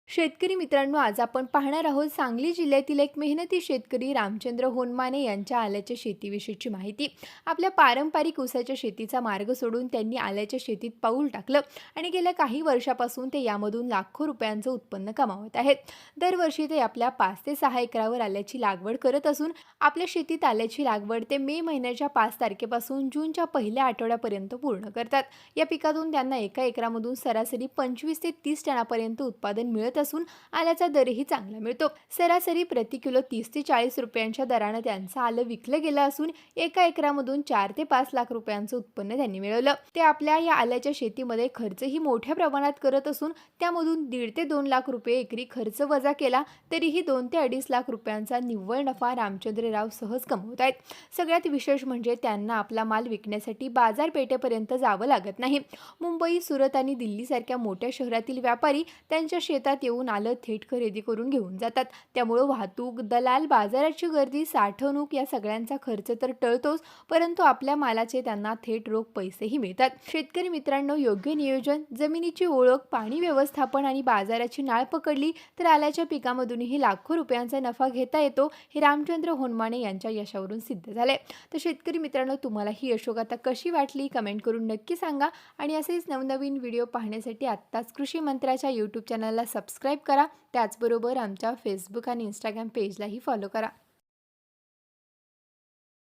शेतकरी मित्रांनो, आज आपण पाहणार आहोत सांगली जिल्ह्यातील एक मेहनती शेतकरी रामचंद्र होनमाने यांच्या आल्याच्या शेतीविषयीची माहिती. आपल्या पारंपरिक ऊसाच्या शेतीचा मार्ग सोडून त्यांनी आल्याच्या शेतीत पाऊल टाकलं आणि गेल्या काही वर्षापासून ते यामधून लाखो रुपयांचं उत्पन्न कमावत आहेत. दरवर्षी ते आपल्या 5 ते 6 एकरावर आल्याची लागवड करत असून आपल्या शेतीत आल्याची लागवड ते मे महिन्याच्या 5 तारखेपासून जूनच्या पहिल्या आठवड्यापर्यंत पूर्ण करतात. या पिकातून त्यांना एका एकरामधून सरासरी 25 ते 30 टनापर्यंत उत्पादन मिळत असून आल्याचा दरही चांगला मिळतो. सरासरी प्रति किलो 30 ते 40 रुपयांच्या दरानं त्यांचं आलं विकलं गेलं असून एका एकरामधून 4 ते 5 लाख रुपयांचं उत्पन्न त्यांनी मिळवलं. ते आपल्या या आल्याच्या शेतीमध्ये खर्चही मोठ्या प्रमाणात करत असून त्यामधून 1.5 ते 2 लाख रुपये एकरी खर्च वजा केला तरीही 2 ते 2.5 लाख रुपयांचा निव्वळ नफा रामचंद्रराव सहज कमवत आहेत. सगळ्यात विशेष म्हणजे त्यांना आपला माल विकण्यासाठी बाजारपेठेपर्यंत जावं लागत नाही. मुंबई, सुरत आणि दिल्लीसारख्या मोठ्या शहरातील व्यापारी त्यांच्या शेतात येऊन आलं थेट खरेदी करून घेऊन जातात. त्यामुळे वाहतूक, दलाल, बाजाराची गर्दी, साठवणूक या सगळ्यांचा खर्च तर टळतोच, परंतु आपल्या मालाचे त्यांना थेट रोख पैसेही मिळतात. शेतकरी मित्रांनो, योग्य नियोजन, जमिनीची ओळख, पाणी व्यवस्थापन आणि बाजाराची नाळ पकडली तर आल्याच्या पिकामधूनही लाखो रुपयांचा नफा घेता येतो. हे रामचंद्र होनमाने यांच्या यशावरून सिद्ध झाले. तर शेतकरी मित्रांनो, तुम्हाला ही यशोगाथा कशी वाटली कमेंट करून नक्की सांगा आणि असेच नवनवीन व्हिडिओ पाहण्यासाठी आत्ताच कृषी मंत्र्याच्या यूट्यूब चॅनलला सबस्क्राईब करा. त्याचबरोबर आमच्या फेसबुक आणि इंस्टाग्राम पेजलाही फॉलो करा.